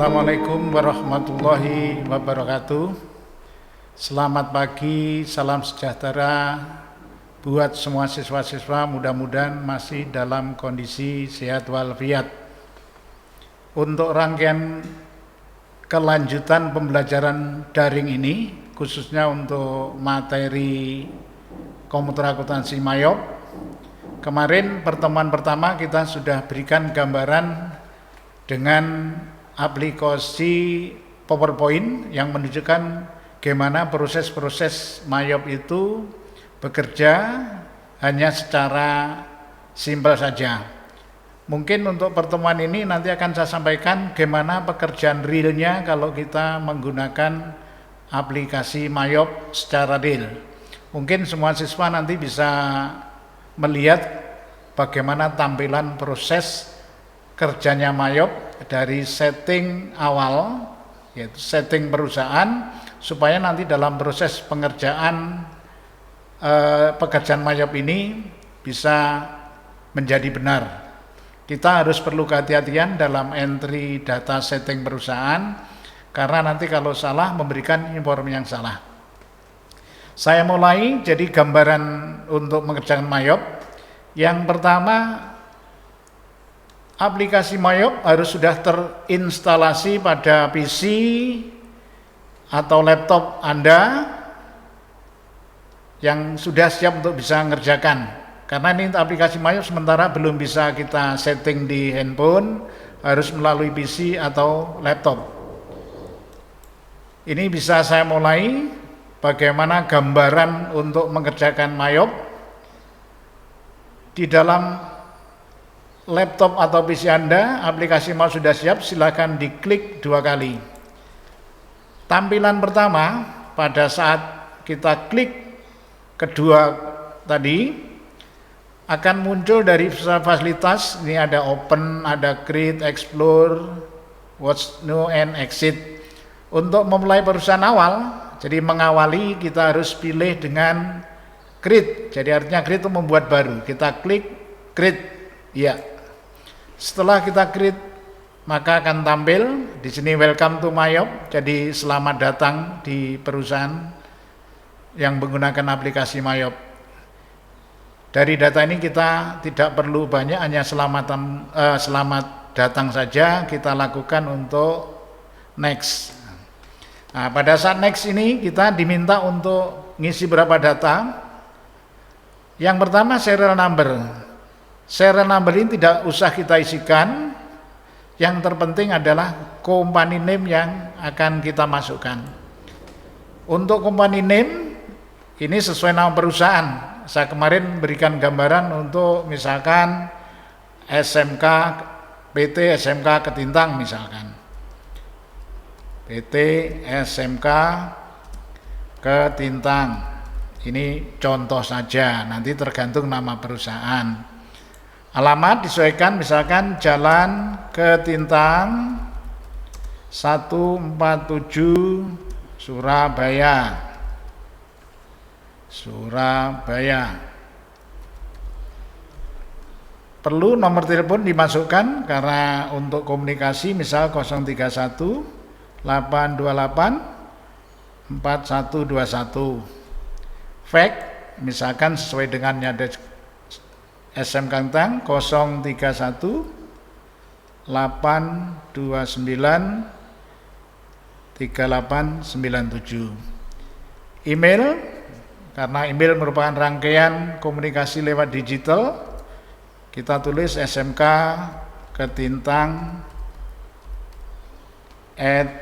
Assalamualaikum warahmatullahi wabarakatuh. Selamat pagi, salam sejahtera buat semua siswa-siswa, mudah-mudahan masih dalam kondisi sehat walafiat. Untuk rangkaian kelanjutan pembelajaran daring ini, khususnya untuk materi komputer akuntansi MAYOB, kemarin pertemuan pertama kita sudah berikan gambaran dengan aplikasi PowerPoint yang menunjukkan bagaimana proses-proses MAYOB itu bekerja hanya secara simpel saja. Mungkin untuk pertemuan ini nanti akan saya sampaikan bagaimana pekerjaan realnya kalau kita menggunakan aplikasi MAYOB secara real. Mungkin semua siswa nanti bisa melihat bagaimana tampilan proses kerjanya MAYOB dari setting awal, yaitu setting perusahaan, supaya nanti dalam proses pengerjaan pekerjaan MAYOB ini bisa menjadi benar. Kita harus perlu kehati-hatian dalam entry data setting perusahaan, karena nanti kalau salah memberikan informasi yang salah. Saya mulai, jadi gambaran untuk mengerjakan MAYOB. Yang pertama, aplikasi MAYOB harus sudah terinstalasi pada PC atau laptop Anda yang sudah siap untuk bisa mengerjakan. Karena ini aplikasi MAYOB sementara belum bisa kita setting di handphone, harus melalui PC atau laptop. Ini bisa saya mulai bagaimana gambaran untuk mengerjakan MAYOB. Di dalam laptop atau PC Anda, aplikasi MAYOB sudah siap, silakan diklik 2 kali. Tampilan pertama, pada saat kita klik kedua tadi, akan muncul dari fasilitas, ini ada open, ada create, explore, what's new, and exit. Untuk memulai perusahaan awal, jadi mengawali kita harus pilih dengan create, jadi artinya create itu membuat baru, kita klik create, ya. Setelah kita create, maka akan tampil di sini welcome to MAYOB, jadi selamat datang di perusahaan yang menggunakan aplikasi MAYOB. Dari data ini kita tidak perlu banyak, hanya selamat datang saja kita lakukan untuk next. Nah, pada saat next ini kita diminta untuk ngisi berapa data. Yang pertama serial number. Serial number ini tidak usah kita isikan, yang terpenting adalah company name yang akan kita masukkan. Untuk company name, ini sesuai nama perusahaan. Saya kemarin berikan gambaran untuk misalkan SMK, PT SMK Ketintang misalkan. PT SMK Ketintang. Ini contoh saja, nanti tergantung nama perusahaan. Alamat disesuaikan, misalkan Jalan Ketintang 147 Surabaya. Perlu nomor telepon dimasukkan karena untuk komunikasi, misal 031 828 4121. Fax misalkan sesuai dengan nyada SMK Ketintang 031 829 3897. Email, karena email merupakan rangkaian komunikasi lewat digital, kita tulis SMK Ketintang @gmail.com.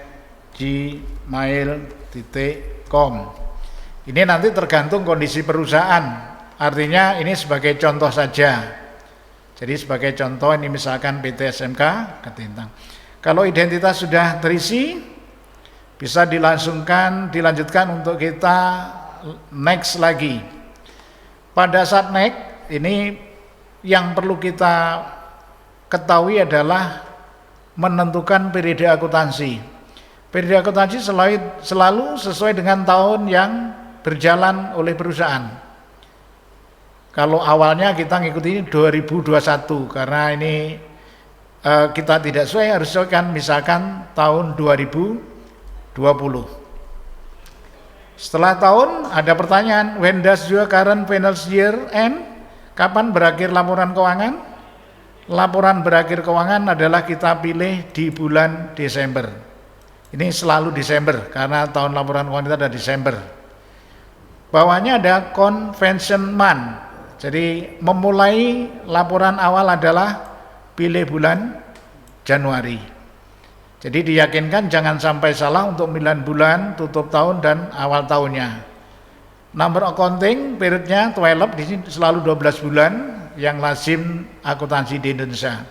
Ini nanti tergantung kondisi perusahaan. Artinya ini sebagai contoh saja. Jadi sebagai contoh ini misalkan PT SMK Ketintang. Kalau identitas sudah terisi, bisa dilanjutkan untuk kita next lagi. Pada saat next, ini yang perlu kita ketahui adalah menentukan periode akuntansi. Periode akuntansi selalu sesuai dengan tahun yang berjalan oleh perusahaan. Kalau awalnya kita ngikuti 2021 karena ini kita tidak sesuai, harus sesuaikan misalkan tahun 2020. Setelah tahun ada pertanyaan, when does your current financial year end? Kapan berakhir laporan keuangan? Laporan berakhir keuangan adalah kita pilih di bulan Desember. Ini selalu Desember karena tahun laporan keuangan kita ada Desember. Bawahnya ada convention month. Jadi memulai laporan awal adalah pilih bulan Januari. Jadi diyakinkan jangan sampai salah untuk 9 bulan, tutup tahun dan awal tahunnya. Number accounting periodnya 12, di sini selalu 12 bulan yang lazim akuntansi di Indonesia.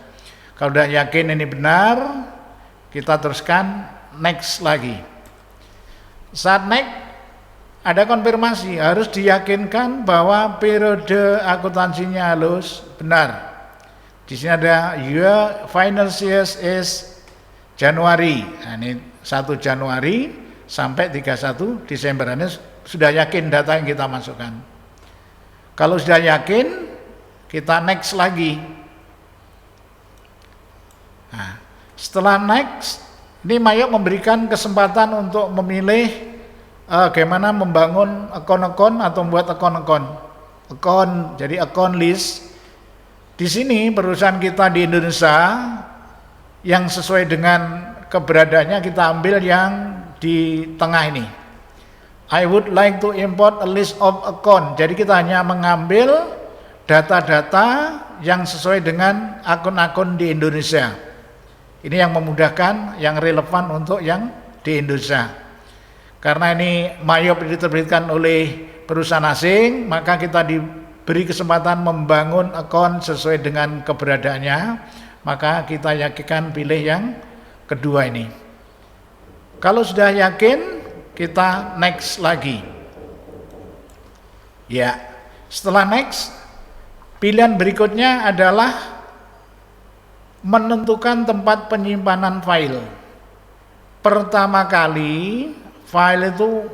Kalau sudah yakin ini benar, kita teruskan next lagi. Saat next ada konfirmasi, harus diyakinkan bahwa periode akuntansinya harus benar. Di sini ada your financial year is Januari. Nah, ini 1 Januari sampai 31 Desember. Ini sudah yakin data yang kita masukkan. Kalau sudah yakin, kita next lagi. Nah, setelah next, ini Mayop memberikan kesempatan untuk memilih bagaimana membangun akun-akun atau membuat akun-akun. Jadi akun list. Di sini perusahaan kita di Indonesia yang sesuai dengan keberadaannya kita ambil yang di tengah ini. I would like to import a list of account. Jadi kita hanya mengambil data-data yang sesuai dengan akun-akun di Indonesia. Ini yang memudahkan, yang relevan untuk yang di Indonesia. Karena ini Mayop diterbitkan oleh perusahaan asing, maka kita diberi kesempatan membangun akun sesuai dengan keberadaannya, maka kita yakinkan pilih yang kedua ini. Kalau sudah yakin, kita next lagi. Ya, setelah next, pilihan berikutnya adalah menentukan tempat penyimpanan file. Pertama kali, file itu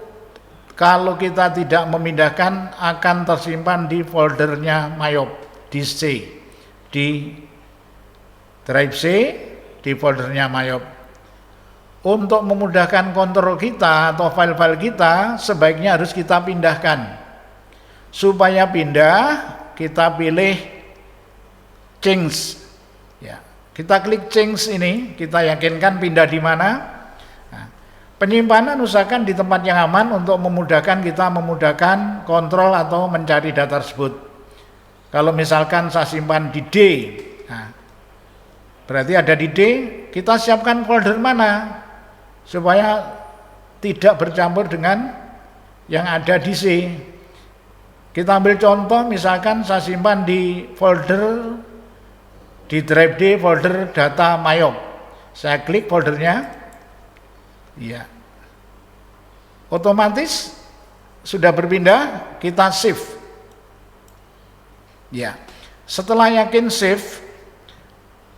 kalau kita tidak memindahkan akan tersimpan di foldernya Mayop, di C, di drive C, di foldernya Mayop. Untuk memudahkan kontrol kita atau file-file kita, sebaiknya harus kita pindahkan. Supaya pindah, kita pilih change. Ya, kita klik change ini, kita yakinkan pindah di mana. Penyimpanan usahakan di tempat yang aman untuk memudahkan kita memudahkan kontrol atau mencari data tersebut. Kalau misalkan saya simpan di D, nah, berarti ada di D, kita siapkan folder mana supaya tidak bercampur dengan yang ada di C. Kita ambil contoh, misalkan saya simpan di folder di drive D, folder data Mayop. Saya klik foldernya. Ya, otomatis sudah berpindah, kita save. Ya, setelah yakin save,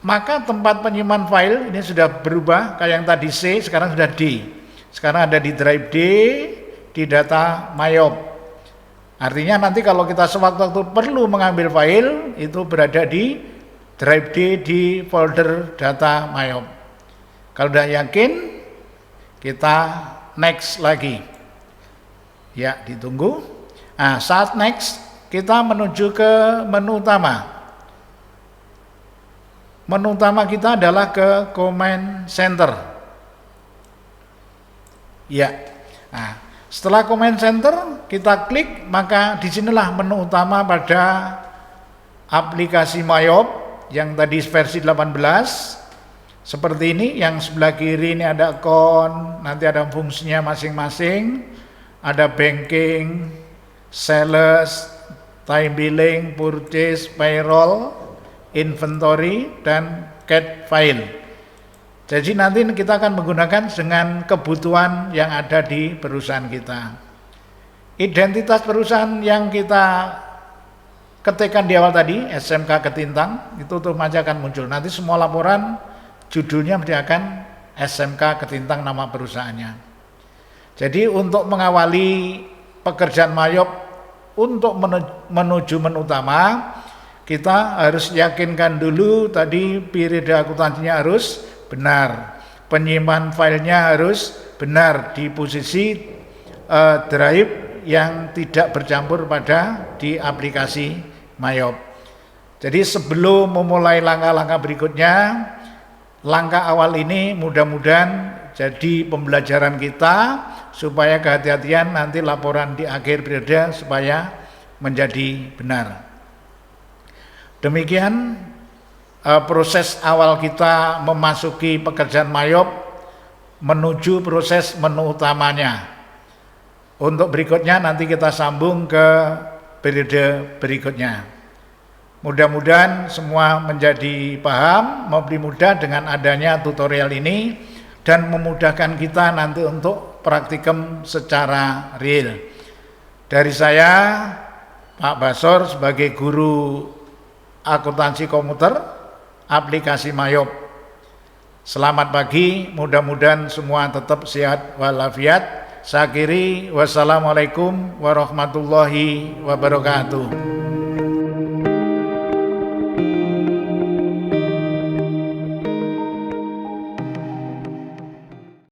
maka tempat penyimpan file ini sudah berubah, kayak yang tadi C, sekarang sudah D. Sekarang ada di drive D, di data Mayop. Artinya nanti kalau kita sewaktu-waktu perlu mengambil file, itu berada di drive D di folder data Mayop. Kalau sudah yakin, kita next lagi. Ya, ditunggu. Nah, saat next, kita menuju ke menu utama. Menu utama kita adalah ke Command Center. Ya. Nah, setelah Command Center, kita klik, maka disinilah menu utama pada aplikasi Mayop yang tadi versi 18. Seperti ini, yang sebelah kiri ini ada account, nanti ada fungsinya masing-masing, ada banking, sales, time billing, purchase, payroll, inventory, dan cat file. Jadi nanti kita akan menggunakan dengan kebutuhan yang ada di perusahaan kita. Identitas perusahaan yang kita ketikkan di awal tadi, SMK Ketintang, itu otomatis akan muncul. Nanti semua laporan judulnya akan SMK Ketintang nama perusahaannya. Jadi untuk mengawali pekerjaan Mayop untuk menuju menu utama, kita harus yakinkan dulu tadi periode akuntansinya harus benar, penyimpan filenya harus benar di posisi drive yang tidak bercampur pada di aplikasi Mayop. Jadi sebelum memulai langkah-langkah berikutnya, langkah awal ini mudah-mudahan jadi pembelajaran kita supaya kehati-hatian nanti laporan di akhir periode supaya menjadi benar. Demikian proses awal kita memasuki pekerjaan Mayop menuju proses menu utamanya. Untuk berikutnya nanti kita sambung ke periode berikutnya. Mudah-mudahan semua menjadi paham, lebih mudah dengan adanya tutorial ini dan memudahkan kita nanti untuk praktikum secara real. Dari saya, Pak Basor sebagai guru akuntansi komputer aplikasi Mayop. Selamat pagi, mudah-mudahan semua tetap sehat walafiat. Saya akhiri, wassalamualaikum warahmatullahi wabarakatuh.